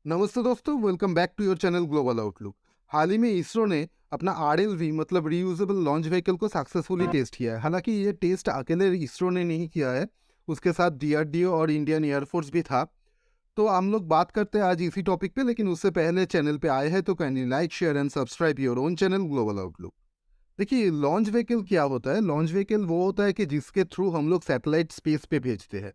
नमस्ते दोस्तों, welcome back to your channel global outlook. हाल ही में इसरो ने अपना आरएलवी मतलब रीयूजेबल लॉन्च व्हीकल को सक्सेसफुली टेस्ट किया है। हालांकि ये टेस्ट अकेले इसरो ने नहीं किया है, उसके साथ डीआरडीओ और इंडियन एयरफोर्स भी था। तो हम लोग बात करते हैं आज इसी टॉपिक पे, लेकिन उससे पहले चैनल पे आए हैं तो can like share and subscribe your own channel global outlook. देखिए, लॉन्च व्हीकल क्या होता है? लॉन्च व्हीकल वो होता है कि जिसके थ्रू हम लोग सैटेलाइट स्पेस पे भेजते हैं।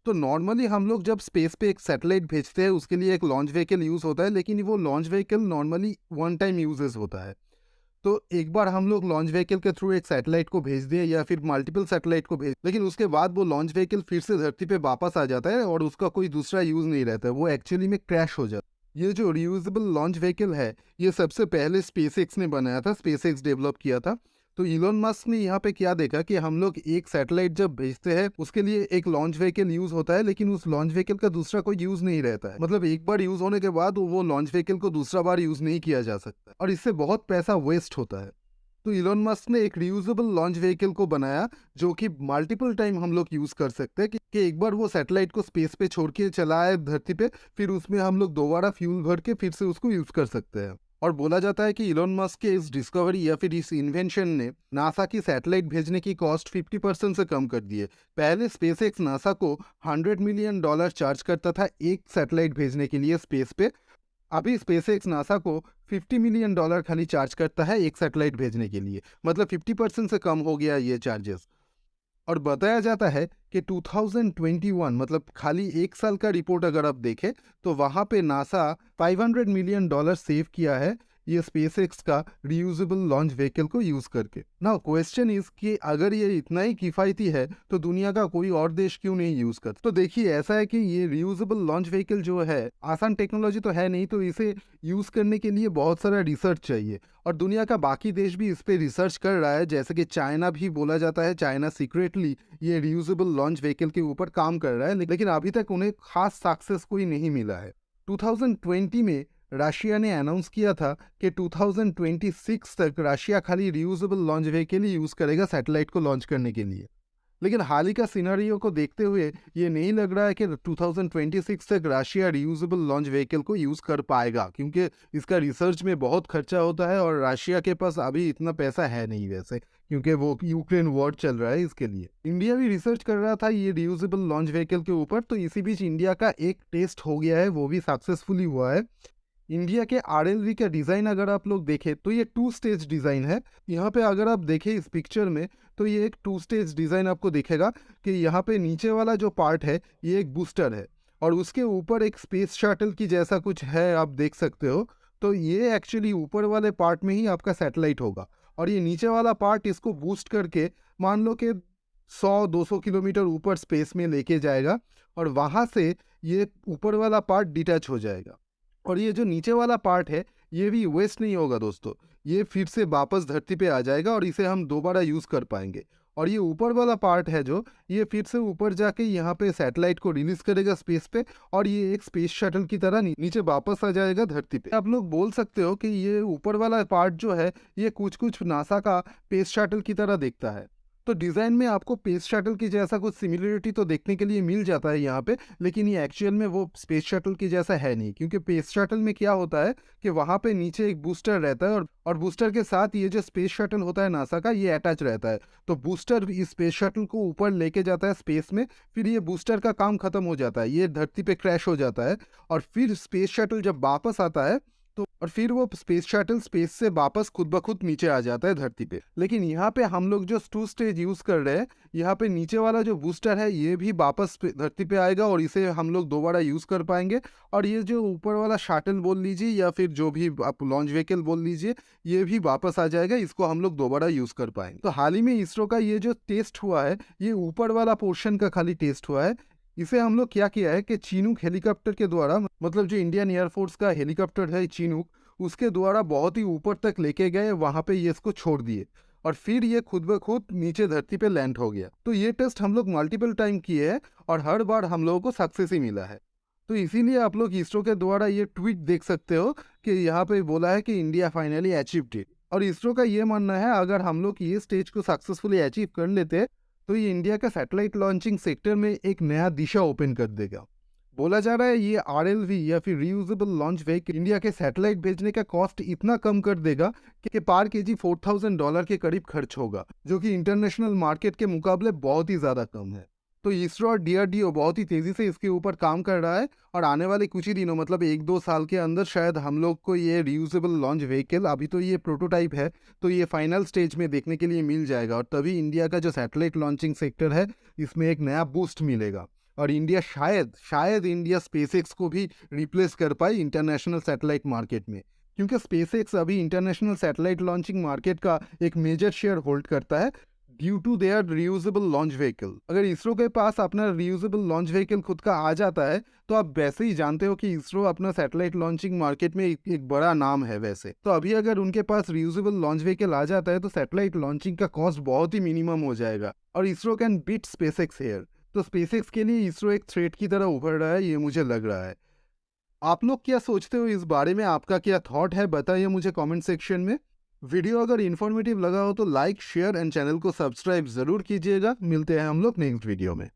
तो नॉर्मली हम लोग जब स्पेस पे एक सैटेलाइट भेजते हैं उसके लिए एक लॉन्च व्हीकल यूज़ होता है, लेकिन वो launch vehicle normally one time uses होता है। तो एक बार हम लोग लॉन्च व्हीकल के थ्रू एक सैटेलाइट को भेज दिए या फिर मल्टीपल सैटेलाइट को भेज, लेकिन उसके बाद वो लॉन्च व्हीकल फिर से धरती पे वापस आ जाता है और उसका कोई दूसरा यूज़ नहीं रहता है, वो एक्चुअली में क्रैश हो जाता है। ये जो रियूजेबल लॉन्च व्हीकल है, ये सबसे पहले स्पेसएक्स ने बनाया था, स्पेसएक्स डेवलप किया था। तो इलोन मस्क ने यहाँ पे क्या देखा कि हम लोग एक सैटेलाइट जब भेजते हैं उसके लिए एक लॉन्च व्हीकल यूज होता है, लेकिन उस लॉन्च व्हीकल का दूसरा कोई यूज नहीं रहता है। मतलब एक बार यूज होने के बाद वो लॉन्च व्हीकल को दूसरा बार यूज नहीं किया जा सकता और इससे बहुत पैसा वेस्ट होता है। तो इलोन मस्क ने एक रियूजेबल लॉन्च व्हीकल को बनाया जो कि मल्टीपल टाइम हम लोग यूज कर सकते हैं कि एक बार वो सैटेलाइट को स्पेस पे छोड़ के चला है धरती पे, फिर उसमें हम लोग दोबारा फ्यूल भर के फिर से उसको यूज कर सकते हैं। और बोला जाता है कि इलोन मस्क के इस डिस्कवरी या फिर इस इन्वेंशन ने नासा की सैटेलाइट भेजने की कॉस्ट 50% से कम कर दी है। पहले स्पेसएक्स नासा को $100 मिलियन चार्ज करता था एक सैटेलाइट भेजने के लिए स्पेस पे। अभी स्पेसएक्स नासा को $50 मिलियन खाली चार्ज करता है एक सैटेलाइट भेजने के लिए। मतलब 50% से कम हो गया ये चार्जेस। और बताया जाता है कि 2021 मतलब खाली एक साल का रिपोर्ट अगर आप देखें तो वहाँ पे नासा $500 मिलियन सेव किया है ये स्पेसएक्स का रियूजेबल लॉन्च व्हीकल को यूज करके। नाउ क्वेश्चन इज कि अगर ये इतना ही किफ़ायती है तो दुनिया का कोई और देश क्यों नहीं यूज करता? तो देखिए, ऐसा है कि ये रियूजेबल लॉन्च व्हीकल जो है आसान टेक्नोलॉजी तो है नहीं, तो इसे यूज करने के लिए बहुत सारा रिसर्च चाहिए। और दुनिया का बाकी देश भी इस पे रिसर्च कर रहा है, जैसे कि चाइना भी बोला जाता है, चाइना सीक्रेटली ये रियूजेबल लॉन्च व्हीकल के ऊपर काम कर रहा है, लेकिन अभी तक उन्हें खास सक्सेस कोई नहीं मिला है। 2020 में रशिया ने अनाउंस किया था कि 2026 तक रशिया खाली रियूजेबल लॉन्च व्हीकल ही यूज करेगा सैटेलाइट को लॉन्च करने के लिए। लेकिन हाल ही का सिनेरियो को देखते हुए ये नहीं लग रहा है कि 2026 तक रशिया रियूजेबल लॉन्च व्हीकल को यूज़ कर पाएगा, क्योंकि इसका रिसर्च में बहुत खर्चा होता है और रशिया के पास अभी इतना पैसा है नहीं वैसे, क्योंकि वो यूक्रेन वॉर चल रहा है। इसके लिए इंडिया भी रिसर्च कर रहा था ये रियूजेबल लॉन्च व्हीकल के ऊपर, तो इसी बीच इंडिया का एक टेस्ट हो गया है, वो भी सक्सेसफुली हुआ है। इंडिया के आरएलवी का डिज़ाइन अगर आप लोग देखें तो ये टू स्टेज डिज़ाइन है। यहाँ पे अगर आप देखें इस पिक्चर में तो ये एक टू स्टेज डिज़ाइन आपको दिखेगा कि यहाँ पे नीचे वाला जो पार्ट है ये एक बूस्टर है और उसके ऊपर एक स्पेस शटल की जैसा कुछ है, आप देख सकते हो। तो ये एक्चुअली ऊपर वाले पार्ट में ही आपका सैटेलाइट होगा और ये नीचे वाला पार्ट इसको बूस्ट करके मान लो कि 100-200 किलोमीटर ऊपर स्पेस में लेके जाएगा और वहाँ से ये ऊपर वाला पार्ट डिटैच हो जाएगा। और ये जो नीचे वाला पार्ट है ये भी वेस्ट नहीं होगा दोस्तों, ये फिर से वापस धरती पे आ जाएगा और इसे हम दोबारा यूज़ कर पाएंगे। और ये ऊपर वाला पार्ट है जो ये फिर से ऊपर जाके यहाँ पे सैटेलाइट को रिलीज करेगा स्पेस पे और ये एक स्पेस शटल की तरह नीचे वापस आ जाएगा धरती पे। आप लोग बोल सकते हो कि ये ऊपर वाला पार्ट जो है ये कुछ कुछ नासा का स्पेस शटल की तरह दिखता है। तो डिज़ाइन में आपको स्पेस शटल की जैसा कुछ सिमिलरिटी तो देखने के लिए मिल जाता है यहाँ पे, लेकिन ये एक्चुअल में वो स्पेस शटल की जैसा है नहीं, क्योंकि स्पेस शटल में क्या होता है कि वहाँ पे नीचे एक बूस्टर रहता है और बूस्टर के साथ ये जो स्पेस शटल होता है नासा का ये अटैच रहता है। तो बूस्टर इस स्पेस शटल को ऊपर लेके जाता है स्पेस में, फिर ये बूस्टर का काम खत्म हो जाता है, ये धरती पे क्रैश हो जाता है और फिर स्पेस शटल जब वापस आता है तो और फिर वो स्पेस शटल स्पेस से वापस खुद ब खुद नीचे आ जाता है धरती पे। लेकिन यहाँ पे हम लोग जो टू स्टेज यूज कर रहे हैं, यहाँ पे नीचे वाला जो बूस्टर है ये भी वापस धरती पे आएगा और इसे हम लोग दोबारा यूज कर पाएंगे। और ये जो ऊपर वाला शटल बोल लीजिए या फिर जो भी आप लॉन्च व्हीकल बोल लीजिए, ये भी वापस आ जाएगा, इसको हम लोग दोबारा यूज कर पाएंगे। तो हाल ही में इसरो का ये जो टेस्ट हुआ है ये ऊपर वाला पोर्शन का खाली टेस्ट हुआ है। इसे हम लोग क्या किया है कि चीनूक हेलीकॉप्टर के द्वारा, मतलब जो इंडियन एयरफोर्स का हेलीकॉप्टर है चीनूक, उसके द्वारा बहुत ही ऊपर तक लेके गए, वहां पे ये इसको छोड़ दिए और फिर ये खुद ब खुद नीचे धरती पे लैंड हो गया। तो ये टेस्ट हम लोग मल्टीपल टाइम किए हैं और हर बार हम लोगों को सक्सेस ही मिला है। तो इसीलिए आप लोग इसरो के द्वारा ये ट्वीट देख सकते हो कि यहाँ पे बोला है कि इंडिया फाइनली अचीव्ड इट। और इसरो का ये मानना है अगर हम लोग ये स्टेज को सक्सेसफुली अचीव कर लेते तो ये इंडिया का सैटेलाइट लॉन्चिंग सेक्टर में एक नया दिशा ओपन कर देगा। बोला जा रहा है ये आरएलवी या फिर रीयूजेबल लॉन्च व्हीकल इंडिया के सैटेलाइट भेजने का कॉस्ट इतना कम कर देगा कि पर केजी $4,000 के करीब खर्च होगा, जो कि इंटरनेशनल मार्केट के मुकाबले बहुत ही ज़्यादा कम है। तो इसरो और डीआरडीओ बहुत ही तेज़ी से इसके ऊपर काम कर रहा है और आने वाले कुछ ही दिनों मतलब 1-2 साल के अंदर शायद हम लोग को ये रीयूजेबल लॉन्च व्हीकल, अभी तो ये प्रोटोटाइप है, तो ये फाइनल स्टेज में देखने के लिए मिल जाएगा और तभी इंडिया का जो सैटेलाइट लॉन्चिंग सेक्टर है इसमें एक नया बूस्ट मिलेगा और इंडिया शायद शायद इंडिया स्पेसएक्स को भी रिप्लेस कर पाए इंटरनेशनल सैटेलाइट मार्केट में, क्योंकि स्पेसएक्स अभी इंटरनेशनल सैटेलाइट लॉन्चिंग मार्केट का एक मेजर शेयर होल्ड करता है due to their reusable launch vehicle. अगर इसरो के पास अपना रियूजेबल लॉन्च व्हीकल खुद का आ जाता है तो आप वैसे ही जानते हो कि इसरो अपना सैटेलाइट लॉन्चिंग मार्केट में एक बड़ा नाम है वैसे। तो अभी अगर उनके पास रियूजेबल लॉन्च व्हीकल आ जाता है तो सैटेलाइट लॉन्चिंग का कॉस्ट बहुत ही मिनिमम हो जाएगा और ISRO can beat SpaceX here. तो स्पेसएक्स के लिए इसरो एक थ्रेट की तरह उभर रहा है, ये मुझे लग रहा है। आप लोग क्या सोचते हो इस बारे में, आपका क्या थॉट है बताइए मुझे कमेंट सेक्शन में। वीडियो अगर इन्फॉर्मेटिव लगा हो तो लाइक शेयर एंड चैनल को सब्सक्राइब जरूर कीजिएगा। मिलते हैं हम लोग नेक्स्ट वीडियो में।